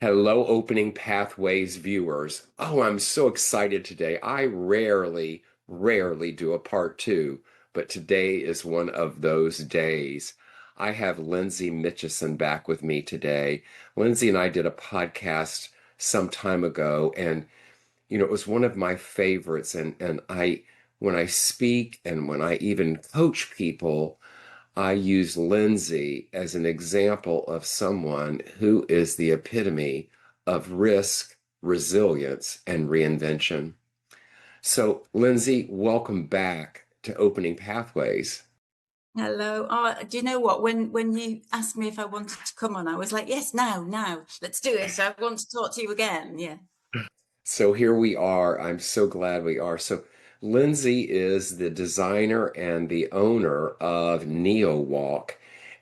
Hello, Opening Pathways viewers. Oh, I'm so excited today. I rarely do a part two, but today is one of those days. I have Lyndsay Mitcheson back with me today. Lyndsay and I did a podcast some time ago, and it was one of my favorites. And when I speak and when I even coach people, I use Lyndsay as an example of someone who is the epitome of risk, resilience, and reinvention. So, Lyndsay, welcome back to Opening Pathways. Hello. Oh, do you know what? When you asked me if I wanted to come on, I was like, yes, now, let's do it. I want to talk to you again. Yeah. So here we are. I'm so glad we are. So Lyndsay is the designer and the owner of NeoWalk.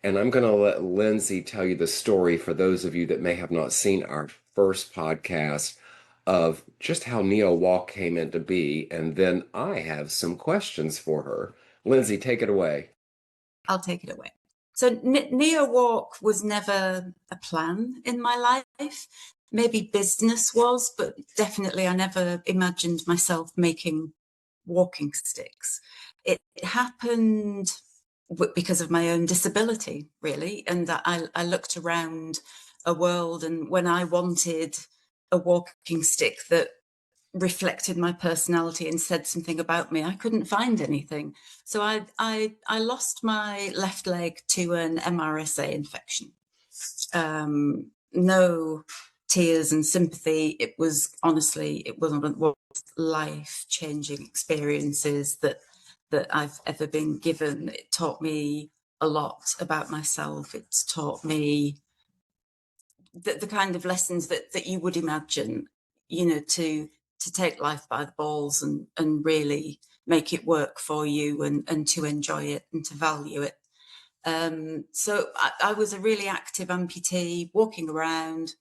And I'm going to let Lyndsay tell you the story for those of you that may have not seen our first podcast of just how NeoWalk came into be. And then I have some questions for her. Lyndsay, take it away. I'll take it away. So NeoWalk was never a plan in my life. Maybe business was, but definitely I never imagined myself making walking sticks. It happened because of my own disability, really. And I looked around a world, and when I wanted a walking stick that reflected my personality and said something about me, I couldn't find anything. So I lost my left leg to an MRSA infection. No tears and sympathy. It was honestly, it wasn't one of the life-changing experiences that I've ever been given. It taught me a lot about myself. It's taught me the kind of lessons that you would imagine, to take life by the balls and really make it work for you and to enjoy it and to value it. So I was a really active amputee walking around,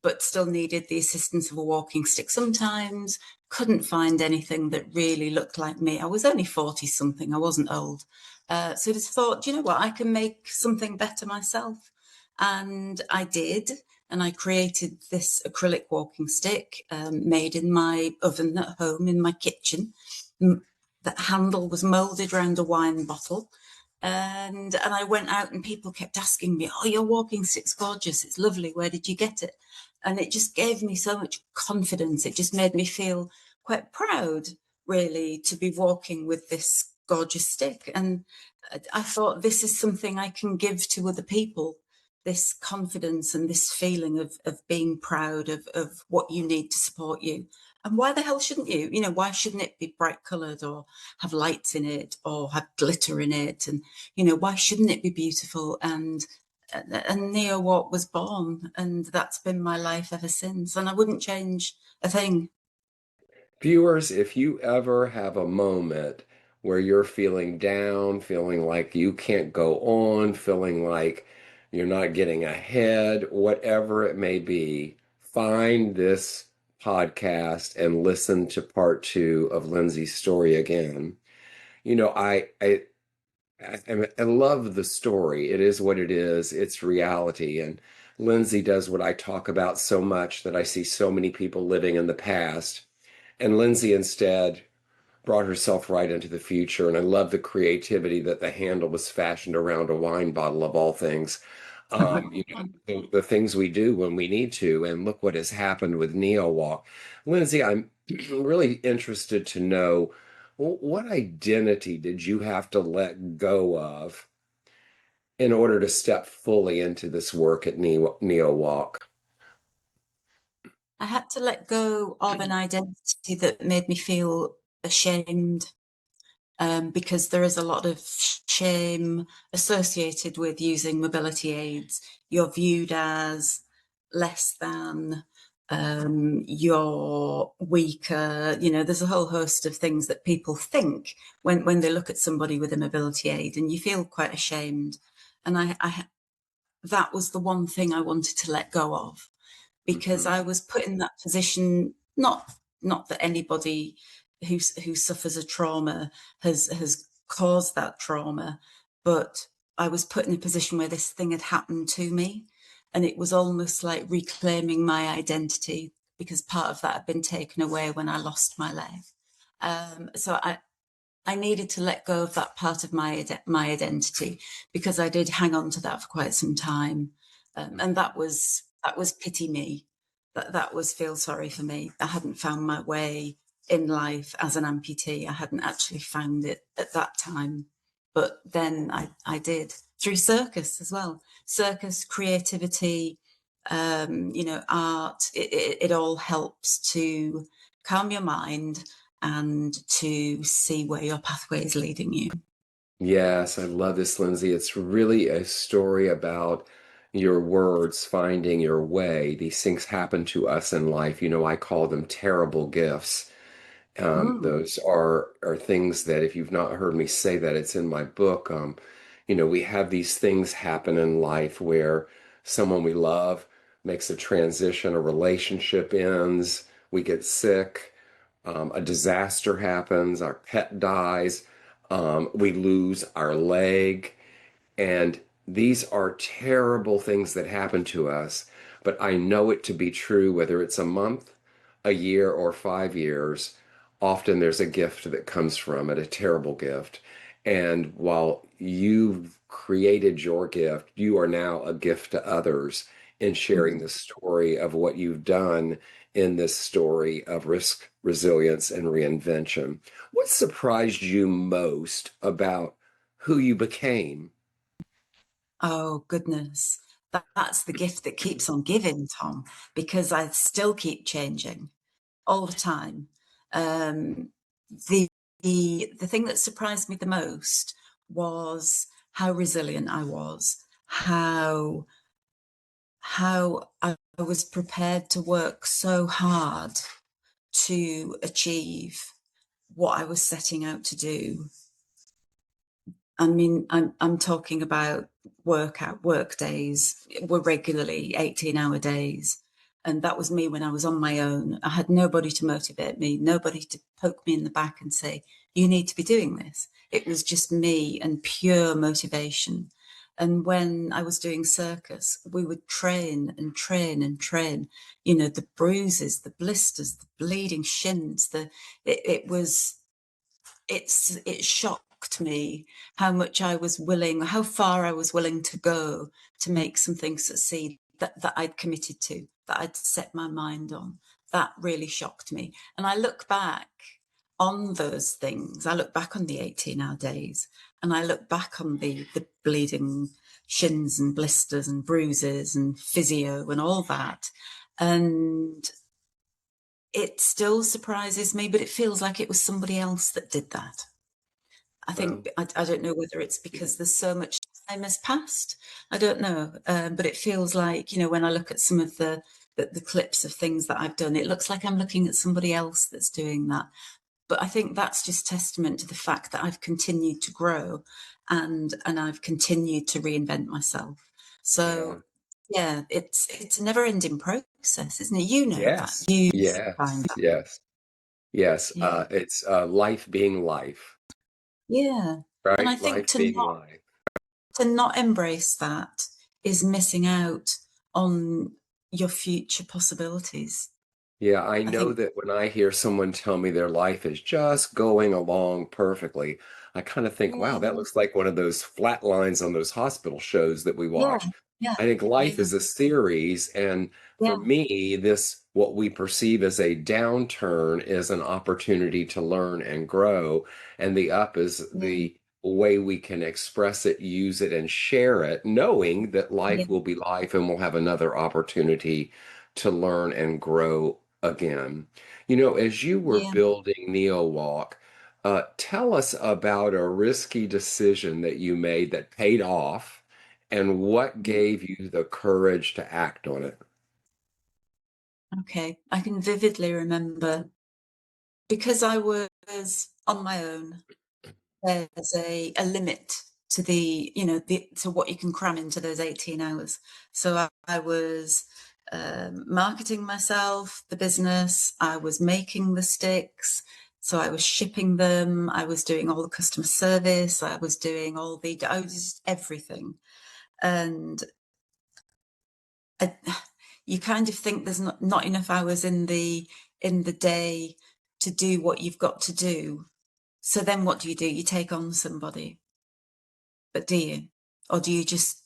but still needed the assistance of a walking stick sometimes, couldn't find anything that really looked like me. I was only 40 something, I wasn't old. So just thought, you know what, I can make something better myself. And I did. And I created this acrylic walking stick made in my oven at home in my kitchen. That handle was molded around a wine bottle. And I went out and people kept asking me, oh, your walking stick's gorgeous. It's lovely. Where did you get it? And it just gave me so much confidence. It just made me feel quite proud, really, to be walking with this gorgeous stick. And I thought, this is something I can give to other people, this confidence and this feeling of being proud of what you need to support you. And why the hell shouldn't you? Why shouldn't it be bright coloured or have lights in it or have glitter in it? And, why shouldn't it be beautiful? And NeoWalk was born, and that's been my life ever since. And I wouldn't change a thing. Viewers, if you ever have a moment where you're feeling down, feeling like you can't go on, feeling like you're not getting ahead, whatever it may be, find this podcast and listen to part two of Lindsay's story again. You know, I love the story. It is what it is. It's reality. And Lindsay does what I talk about so much that I see so many people living in the past. And Lindsay instead brought herself right into the future. And I love the creativity that the handle was fashioned around a wine bottle of all things. The things we do when we need to. And look what has happened with NeoWalk. Lindsay, I'm really interested to know what identity did you have to let go of in order to step fully into this work at NeoWalk? I had to let go of an identity that made me feel ashamed, because there is a lot of shame associated with using mobility aids. You're viewed as less than, you're weaker. There's a whole host of things that people think when they look at somebody with a mobility aid, and you feel quite ashamed. And that was the one thing I wanted to let go of, because Mhm. I was put in that position, not that anybody who suffers a trauma has caused that trauma, but I was put in a position where this thing had happened to me. And it was almost like reclaiming my identity, because part of that had been taken away when I lost my leg. So I needed to let go of that part of my identity, because I did hang on to that for quite some time, and that was pity me. That was feel sorry for me. I hadn't found my way in life as an amputee. I hadn't actually found it at that time, but then I did, through circus as well. Circus, creativity, art. It all helps to calm your mind and to see where your pathway is leading you. Yes, I love this, Lindsay. It's really a story about your words finding your way. These things happen to us in life. I call them terrible gifts. Mm. Those are things that, if you've not heard me say that, it's in my book. We have these things happen in life where someone we love makes a transition, a relationship ends, we get sick, a disaster happens, our pet dies, we lose our leg. And these are terrible things that happen to us, but I know it to be true whether it's a month, a year, or 5 years. Often there's a gift that comes from it, a terrible gift. And while you've created your gift, you are now a gift to others in sharing Mm. the story of what you've done in this story of risk, resilience, and reinvention. What surprised you most about who you became? Oh, goodness. That's the gift that keeps on giving, Tom, because I still keep changing all the time. Um, the, the thing that surprised me the most was how resilient I was, how I was prepared to work so hard to achieve what I was setting out to do. I mean, I'm talking about work days were regularly 18-hour days. And that was me when I was on my own. I had nobody to motivate me, nobody to poke me in the back and say, you need to be doing this. It was just me and pure motivation. And when I was doing circus, we would train and train and train, the bruises, the blisters, the bleeding shins, it was it shocked me how much I was willing, how far I was willing to go to make something succeed that I'd committed to, that I'd set my mind on. That really shocked me. And I look back on those things. I look back on the 18-hour days, and I look back on the bleeding shins and blisters and bruises and physio and all that. And it still surprises me, but it feels like it was somebody else that did that. I Well, think I don't know whether it's because there's so much time has passed. I don't know, but it feels like, when I look at some of the clips of things that I've done, it looks like I'm looking at somebody else that's doing that. But I think that's just testament to the fact that I've continued to grow, and I've continued to reinvent myself. yeah. So yeah, it's a never-ending process, isn't it? You know that. Yes. You find Yes. that. Yes. Yes. Yeah. It's life being life, Yeah. And I right? think Life being life. to not embrace that is missing out on your future possibilities. Yeah, I I know think, that when I hear someone tell me their life is just going along perfectly, I kind of think, wow, that yeah, looks like one of those flat lines on those hospital shows that we yeah, watch. yeah, I think life yeah, is a series, and for yeah, me, this what we perceive as a downturn is an opportunity to learn and grow, and the up is yeah, the way we can express it, use it, and share it, knowing that yeah, life will be life and we'll have another opportunity to learn and grow again. As you were yeah. building NeoWalk, tell us about a risky decision that you made that paid off and what gave you the courage to act on it. Okay. I can vividly remember, because I was on my own, there's a limit to to what you can cram into those 18 hours. So I was marketing myself, the business, I was making the sticks, so I was shipping them, I was doing all the customer service, I was doing I was just everything. And I, you kind of think there's not enough hours in the day to do what you've got to do. So then what do? You take on somebody, but do you? Or do you just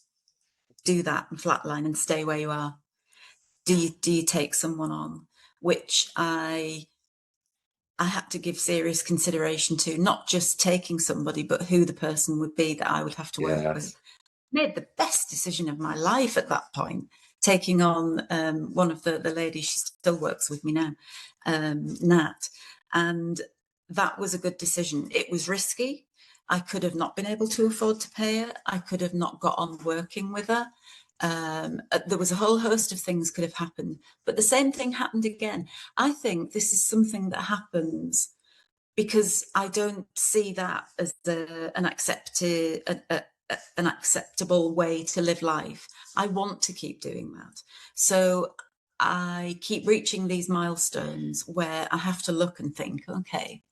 do that and flatline and stay where you are? Do you take someone on? Which I had to give serious consideration to, not just taking somebody, but who the person would be that I would have to work with. Yes. Made the best decision of my life at that point, taking on one of the ladies. She still works with me now, Nat, and that was a good decision. It was risky. I could have not been able to afford to pay her. I could have not got on working with her. There was a whole host of things could have happened, but the same thing happened again. I think this is something that happens because I don't see that as an acceptable way to live life. I want to keep doing that. So I keep reaching these milestones where I have to look and think, okay,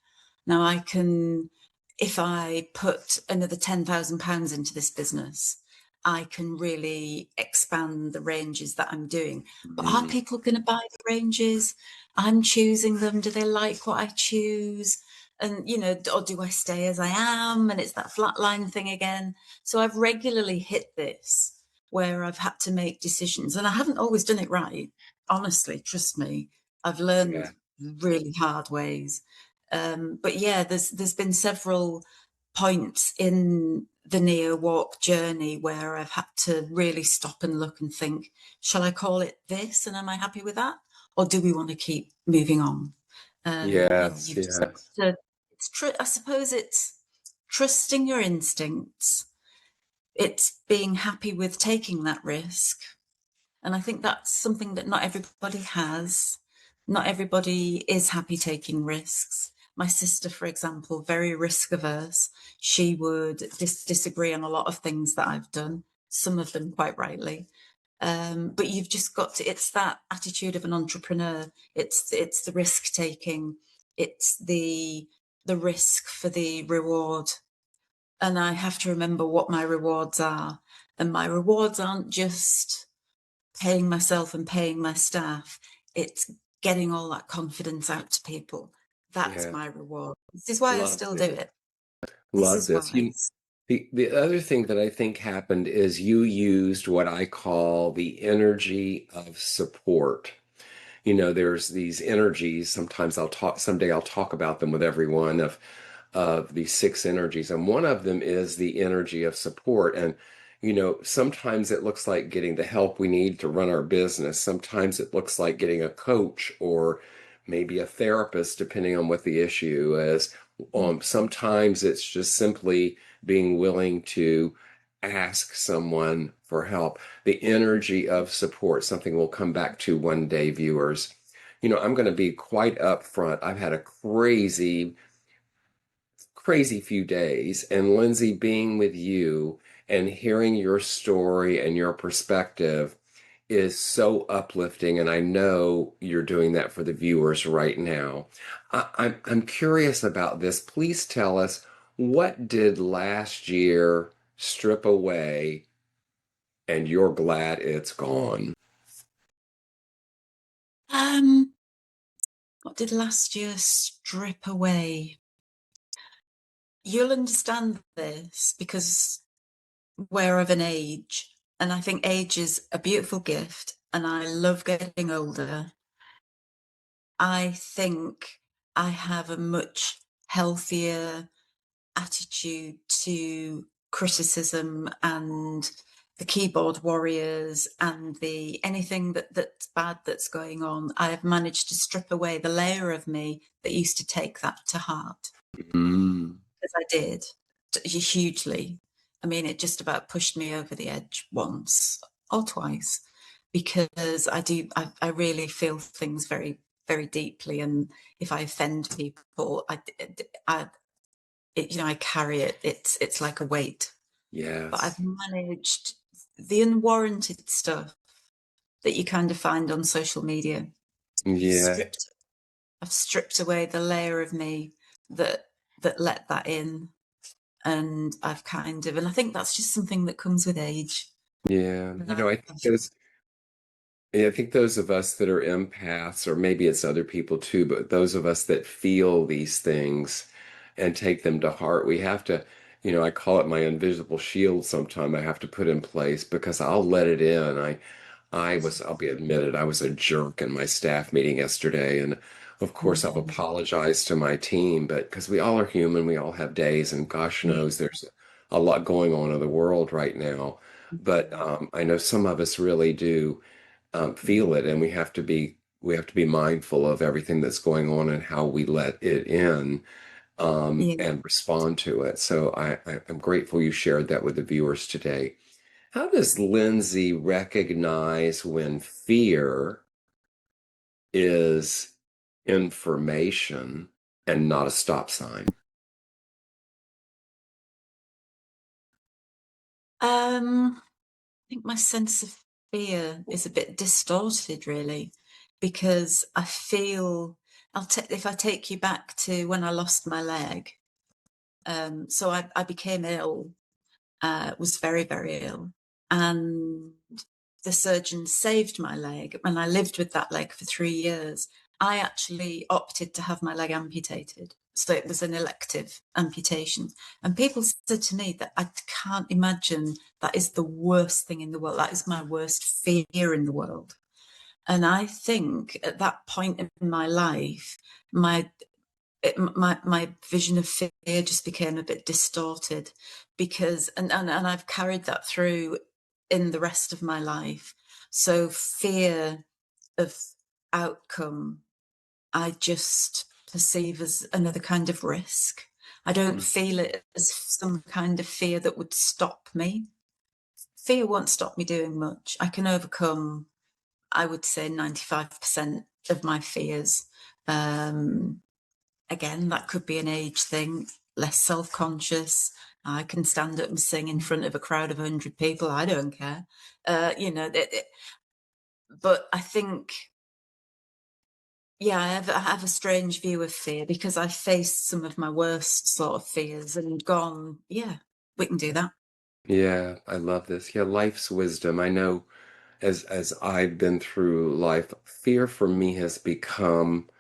now I can, if I put another £10,000 into this business, I can really expand the ranges that I'm doing. But are Mhm. people going to buy the ranges? I'm choosing them. Do they like what I choose? And, or do I stay as I am? And it's that flatline thing again. So I've regularly hit this where I've had to make decisions, and I haven't always done it right. Honestly, trust me, I've learned Yeah. really hard ways. But yeah, there's been several points in the NeoWalk journey where I've had to really stop and look and think, shall I call it this? And am I happy with that? Or do we want to keep moving on? And Yes. you've just got Yes. to, I suppose it's trusting your instincts. It's being happy with taking that risk. And I think that's something that not everybody has. Not everybody is happy taking risks. My sister, for example, very risk averse. She would disagree on a lot of things that I've done, some of them quite rightly. But you've just got to, it's that attitude of an entrepreneur. It's the risk taking. It's the risk for the reward. And I have to remember what my rewards are. And my rewards aren't just paying myself and paying my staff. It's getting all that confidence out to people. That's Yeah. my reward. This is why I Love still do this. it. This Love is this. why. The other thing that I think happened is you used what I call the energy of support. There's these energies. Someday I'll talk about them with everyone of these six energies. And one of them is the energy of support. And, sometimes it looks like getting the help we need to run our business. Sometimes it looks like getting a coach or maybe a therapist, depending on what the issue is. Sometimes it's just simply being willing to ask someone for help. The energy of support, something we'll come back to one day, viewers. I'm going to be quite upfront. I've had a crazy, crazy few days, and Lyndsay, being with you and hearing your story and your perspective is so uplifting, and I know you're doing that for the viewers right now. I'm curious about this. Please tell us, what did last year strip away and you're glad it's gone? Um, what did last year strip away? You'll understand this because we're of an age, and I think age is a beautiful gift, and I love getting older. I think I have a much healthier attitude to criticism and the keyboard warriors and the anything that's bad that's going on. I have managed to strip away the layer of me that used to take that to heart, Mm, as I did hugely. I mean, it just about pushed me over the edge once or twice because I really feel things very, very deeply. And if I offend people, I I carry it. It's like a weight. But I've yes, managed the unwarranted stuff that you kind of find on social media. I've yeah, stripped I've stripped away the layer of me that let that in. And and I think that's just something that comes with age. yeah. That I think there's And I think those of us that are empaths, or maybe it's other people too, but those of us that feel these things and take them to heart, we have to, I call it my invisible shield sometime I have to put in place because I'll let it in. I'll be admitted, I was a jerk in my staff meeting yesterday. And of course, I've Mhm. apologized to my team, but because we all are human, we all have days, and gosh Yeah. knows there's a lot going on in the world right now. But Mhm. I know some of us really do feel it, and we have to be mindful of everything that's going on and how we let it in Yeah. and respond to it. So I'm grateful you shared that with the viewers today. How does Lindsay recognize when fear is information and not a stop sign? I think my sense of fear is a bit distorted, really, because I feel if I take you back to when I lost my leg. So I became ill, was very, very ill, and the surgeon saved my leg. When I lived with that leg for 3 years, I actually opted to have my leg amputated. So it was an elective amputation. And people said to me that I can't imagine that is the worst thing in the world. That is my worst fear in the world. And I think at that point in my life, my my vision of fear just became a bit distorted because and I've carried that through in the rest of my life. So fear of outcome, I just perceive as another kind of risk. I don't Mm. feel it as some kind of fear that would stop me. Fear won't stop me doing much. I can overcome, I would say, 95% of my fears. Um, Again, that could be an age thing, less self-conscious. I can stand up and sing in front of a crowd of 100 people. I don't care. But I think, yeah, I have a strange view of fear because I faced some of my worst sort of fears and gone, yeah, we can do that. Yeah, I love this. Yeah, life's wisdom. I know as I've been through life, fear for me has become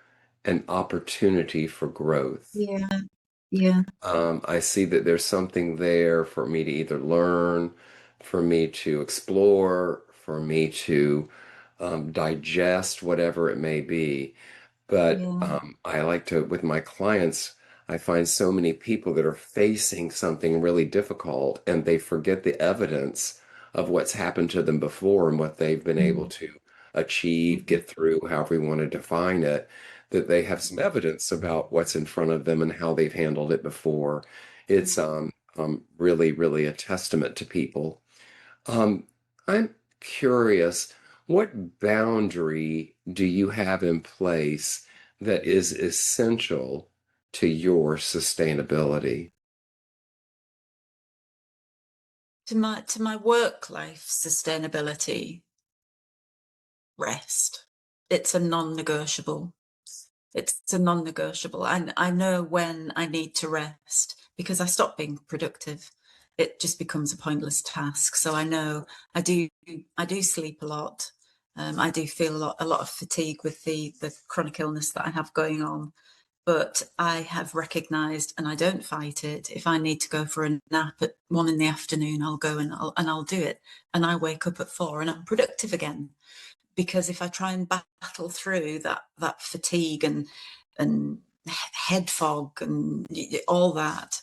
an opportunity for growth. Yeah, yeah, I see that there's something there for me to either learn, for me to explore, for me to digest, whatever it may be. But yeah, I like to, with my clients, I find so many people that are facing something really difficult and they forget the evidence of what's happened to them before and what they've been able mm, to achieve, get through, however you want to define it, that they have some evidence about what's in front of them and how they've handled it before. It's really, really a testament to people. I'm curious, what boundary do you have in place that is essential to your sustainability? to my work life sustainability, rest. It's a non-negotiable. It's a non-negotiable. And I know when I need to rest because I stop being productive. It just becomes a pointless task. So I know I do sleep a lot. I do feel a lot of fatigue with the chronic illness that I have going on. But I have recognised, and I don't fight it. If I need to go for a nap at 1 in the afternoon, I'll go and I'll do it. And I wake up at 4 and I'm productive again, because if I try and battle through that fatigue and head fog and all that,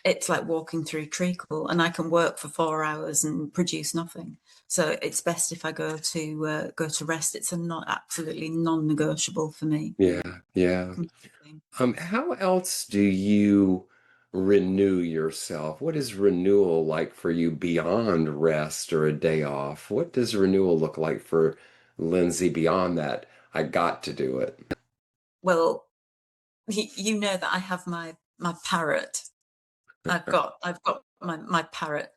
it's like walking through treacle, and I can work for 4 hours and produce nothing. So it's best if I go to rest. It's a not absolutely non-negotiable for me. Yeah, yeah. Completely. How else do you renew yourself? What is renewal like for you beyond rest or a day off? What does renewal look like for Lindsay beyond that? I got to do it. Well, you know that I have my parrot. I've got my parrot.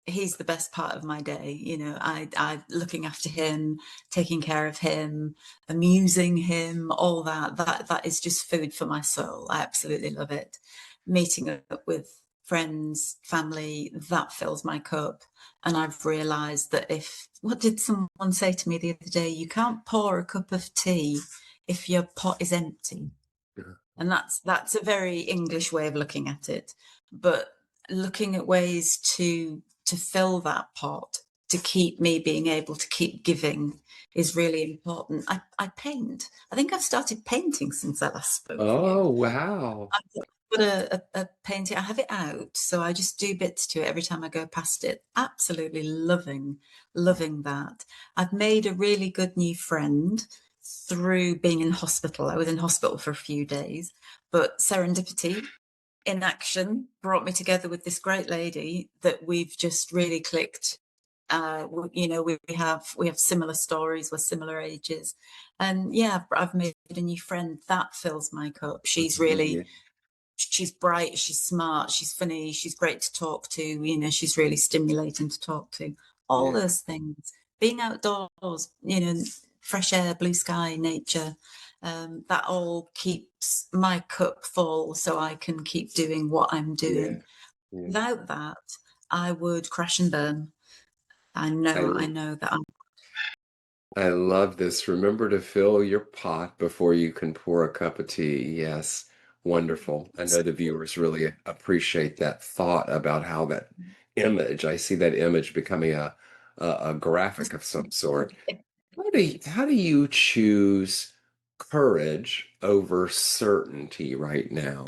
He's the best part of my day. I looking after him, taking care of him, amusing him, all that is just food for my soul. I absolutely love it. Meeting up with friends, family, that fills my cup. And I've realised that what did someone say to me the other day? You can't pour a cup of tea if your pot is empty. And that's a very English way of looking at it. But looking at ways to fill that pot, to keep me being able to keep giving is really important. I paint. I think I've started painting since I last spoke to you. Oh, wow. I've got a painting. I have it out, so I just do bits to it every time I go past it. Absolutely loving that. I've made a really good new friend through being in hospital. I was in hospital for a few days, but serendipity in action brought me together with this great lady that we've just really clicked. We have similar stories, we're similar ages, and yeah, I've made a new friend that fills my cup. Yeah. She's bright, she's smart, she's funny, she's great to talk to, she's really stimulating to talk to. All Yeah. those things, being outdoors, fresh air, blue sky, nature, that all keeps my cup full so I can keep doing what I'm Yeah. doing. Yeah. Without that, I would crash and burn. I I know that I'm I love this. Remember to fill your pot before you can pour a cup of tea. Yes, wonderful. I know the viewers really appreciate that thought about how that image, I see that image becoming a graphic of some sort. How do you choose courage over certainty right now?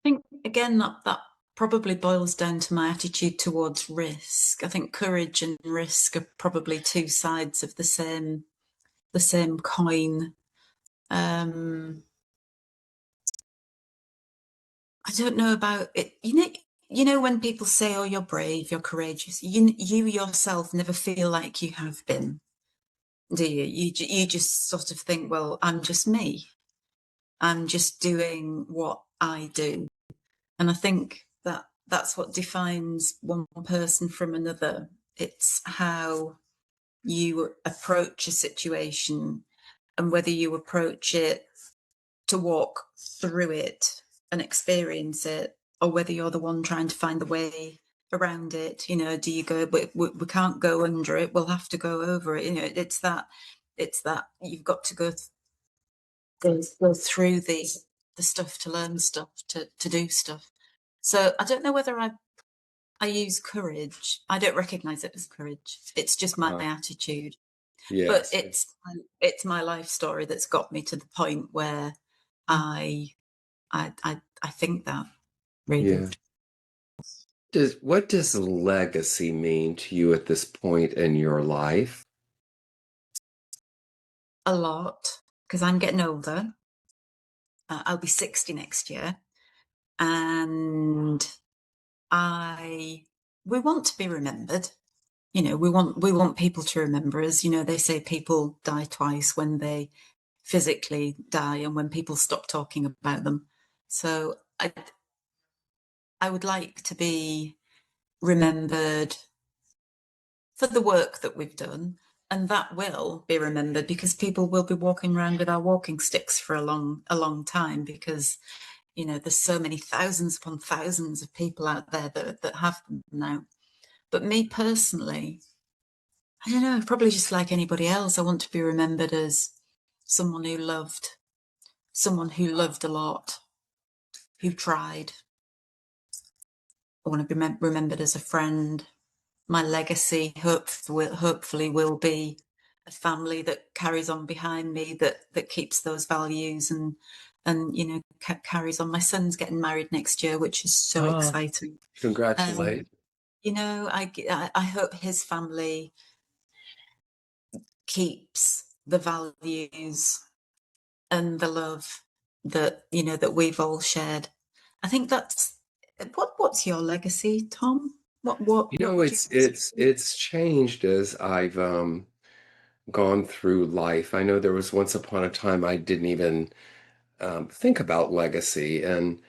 think again that probably boils down to my attitude towards risk. I think courage and risk are probably two sides of the same coin. I don't know about it. When people say, "Oh, you're brave, you're courageous," you yourself never feel like you have been, do you? You just sort of think, "Well, I'm just me. I'm just doing what I do." And I think that that's what defines one person from another. It's how you approach a situation and whether you approach it to walk through it and experience it, or whether you're the one trying to find the way around it. Do you go, we can't go under it, we'll have to go over it. It's that you've got to go through the stuff to learn stuff, to do stuff. So I don't know whether I use courage. I don't recognize it as courage. It's just my Uh, attitude. But yes. it's my life story that's got me to the point where I I think that really Yeah. What does legacy mean to you at this point in your life? a lot because I'm getting older. I'll be 60 next year, and I we want to be remembered. We want people to remember us. They say people die twice, when they physically die and when people stop talking about them. So I would like to be remembered for the work that we've done, and that will be remembered because people will be walking around with our walking sticks for a long time, because there's so many thousands upon thousands of people out there that have them now. But me personally, I don't know, probably just like anybody else, I want to be remembered as someone who loved a lot, who tried. I want to be remembered as a friend. My legacy hopefully will be a family that carries on behind me, that keeps those values, and carries on. My son's getting married next year, which is so Oh, exciting. congratulations. Um, I hope his family keeps the values and the love that we've all shared. I think that's what's your legacy, Tom? What do you It's changed as I've gone through life. I know there was once upon a time I didn't even think about legacy, and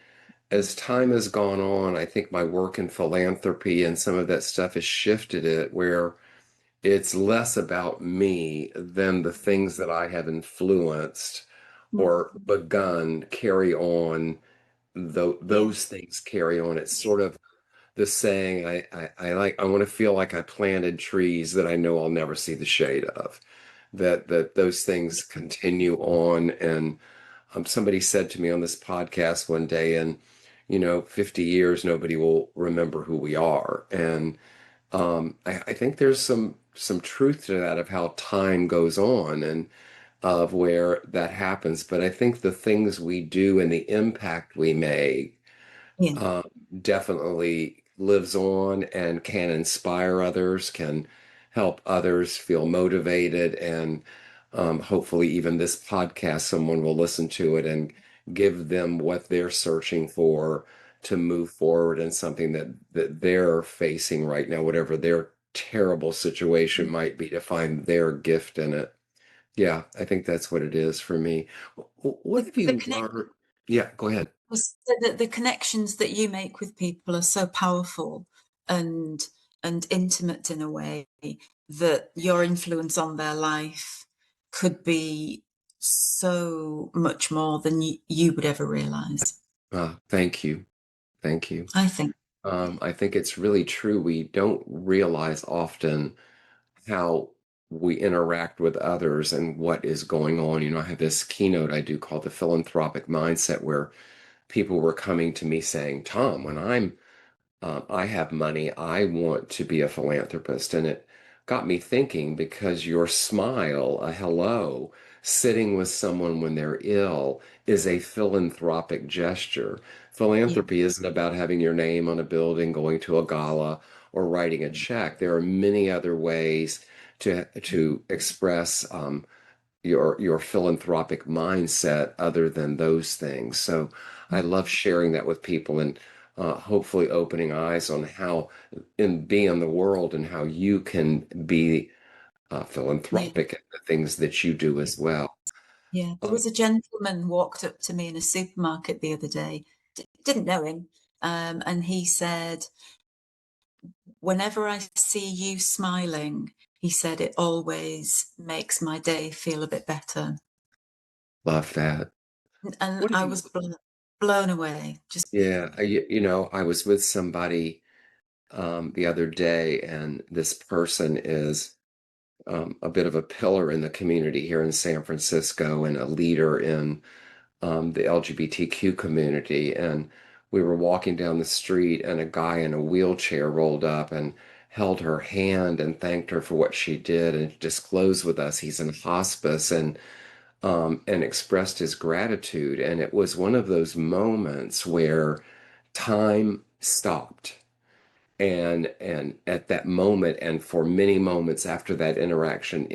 as time has gone on, I think my work in philanthropy and some of that stuff has shifted it where it's less about me than the things that I have influenced or begun carry on Yeah. those things carry on. It's sort of the saying I like, I want to feel like I planted trees that I know I'll never see the shade of. That those things continue on. And somebody said to me on this podcast one day, and 50 years, nobody will remember who we are. And I think there's some truth to that, of how time goes on and of where that happens. But I think the things we do and the impact we make Yeah. uh, definitely lives on and can inspire others, can help others feel motivated, and hopefully, even this podcast, someone will listen to it and give them what they're searching for to move forward in something that they're facing right now, whatever their terrible situation might be, to find their gift in it. Yeah, I think that's what it is for me. What have The you connect learned? Yeah, go ahead. the connections that you make with people are so powerful and intimate in a way that your influence on their life could be so much more than you would ever realize. Thank you. Thank you. I think. I think it's really true. We don't realize often how we interact with others and what is going on. I have this keynote I do called the philanthropic mindset, where people were coming to me saying, Tom, when I have money, I want to be a philanthropist. And it got me thinking, because your smile, a hello, sitting with someone when they're ill, is a philanthropic gesture. Yeah. Philanthropy isn't about having your name on a building, going to a gala, or writing a check. There are many other ways to express your philanthropic mindset other than those things. So I love sharing that with people, and hopefully opening eyes on how in being in the world, and how you can be Yeah. philanthropic in the things that you do as well. Yeah. There Uh, was a gentleman walked up to me in a supermarket the other day. Didn't know him. And he said, whenever I see you smiling, he said, it always makes my day feel a bit better. Love that. And What have I you? was blown away. Just, Yeah, I was with somebody the other day, and this person is a bit of a pillar in the community here in San Francisco, and a leader in the LGBTQ community. And we were walking down the street, and a guy in a wheelchair rolled up and held her hand and thanked her for what she did, and disclosed with us he's in hospice, and expressed his gratitude. And it was one of those moments where time stopped. And at that moment, and for many moments after that interaction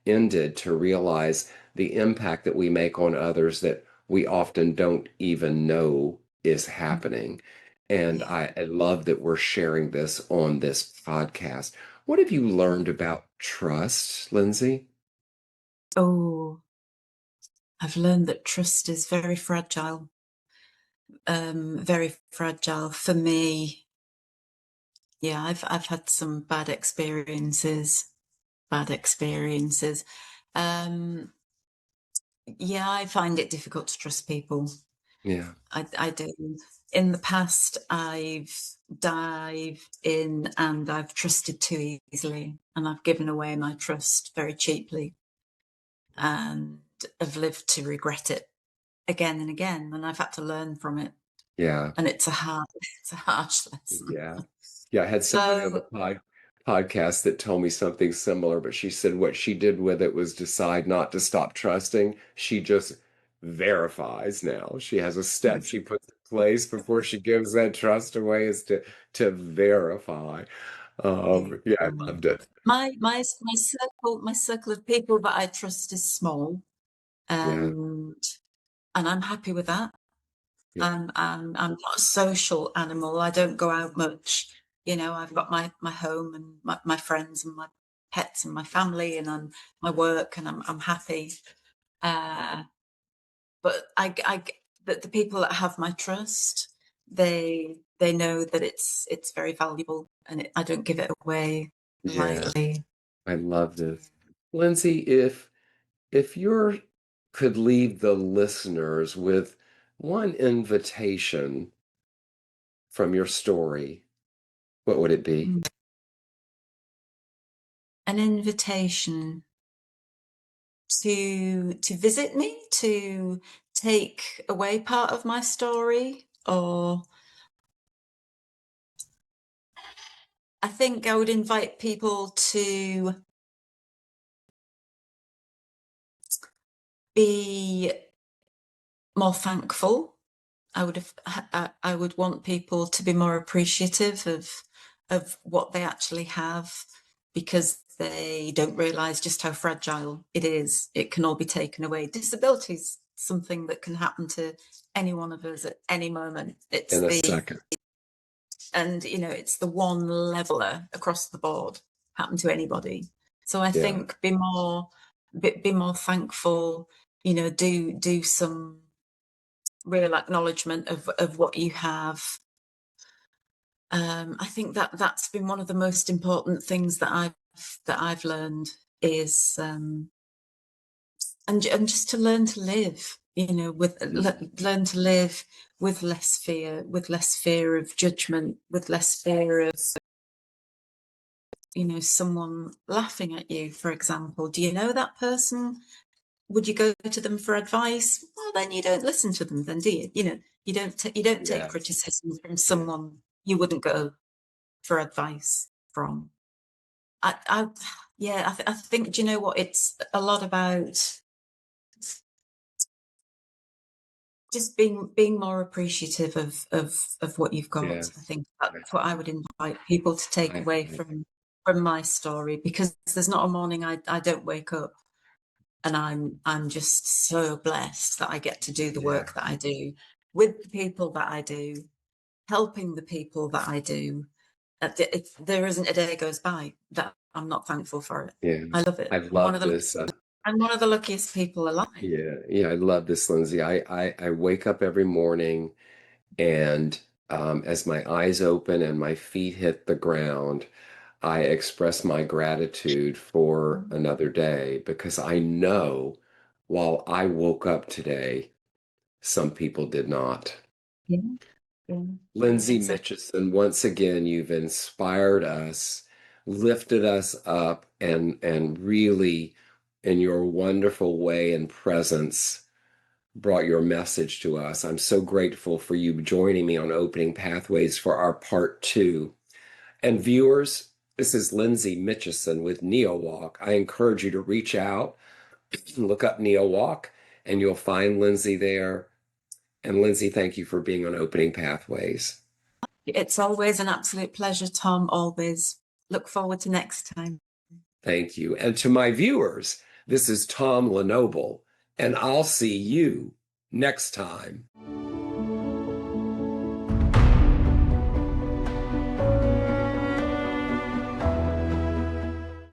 ended, to realize the impact that we make on others, that we often don't even know is happening. And yeah. I love that we're sharing this on this podcast. What have you learned about trust, Lyndsay? Oh, I've learned that trust is very fragile. Very fragile for me. Yeah, I've had some bad experiences. Bad experiences. Um, yeah, I find it difficult to trust people. Yeah, I do. In the past, I've dived in and I've trusted too easily, and I've given away my trust very cheaply, and have lived to regret it again and again. And I've had to learn from it, yeah. and it's a harsh lesson. Yeah. Yeah, I had somebody on the So podcast that told me something similar, but she said what she did with it was decide not to stop trusting. She just verifies now. She has a step she puts in place before she gives that trust away, is to verify. yeah, Yeah, I loved it. my circle of people that I trust is small, Yeah, and I'm happy with that. yeah, I'm not a social animal. I don't go out much. I've got my home and my friends and my pets and my family and my work, and I'm happy. Uh, but that the people that have my trust, they know that it's very valuable, and I don't give it away yeah. lightly. I love this. Lindsay, if you could leave the listeners with one invitation from your story, what would it be? An invitation to visit me, to take away part of my story, or I think I would invite people to be more thankful. I would want people to be more appreciative of what they actually have, because they don't realize just how fragile it is. It can all be taken away. Disability is something that can happen to any one of us at any moment. In a second. It's the one leveler across the board, happen to anybody. So I Yeah. think be more thankful, do some real acknowledgement of what you have. I think that's been one of the most important things that I've learned is and just to learn to live, learn to live with less fear of judgment, with less fear of someone laughing at you, for example. Do you know that person? Would you go to them for advice? Well, then you don't listen to them, then, do you? You don't take Yes. criticism from Yeah. someone you wouldn't go for advice from. I yeah, I think, do you know what? It's a lot about just being more appreciative of what you've got. I Yes. think that's what I would invite people to take I, away I, from my story, because there's not a morning I don't wake up and I'm just so blessed that I get to do the yeah. work that I do with the people that I do, helping the people that I do. There isn't a day goes by that I'm not thankful for it. I Yes. love it. I I'm one of love the this. I'm one of the luckiest people alive. Yeah. Yeah. I love this, Lindsay. I wake up every morning and as my eyes open and my feet hit the ground, I express my gratitude for another day because I know while I woke up today, some people did not. Yeah, yeah, Lyndsay exactly. Mitcheson, once again, you've inspired us, lifted us up, and really, in your wonderful way and presence, brought your message to us. I'm so grateful for you joining me on Opening Pathways for our part two. And viewers, this is Lyndsay Mitcheson with NeoWalk. I encourage you to reach out, look up NeoWalk, and you'll find Lyndsay there. And Lyndsay, thank you for being on Opening Pathways. It's always an absolute pleasure, Tom. Always. Look forward to next time. Thank you. And to my viewers, this is Tom Lenoble, and I'll see you next time.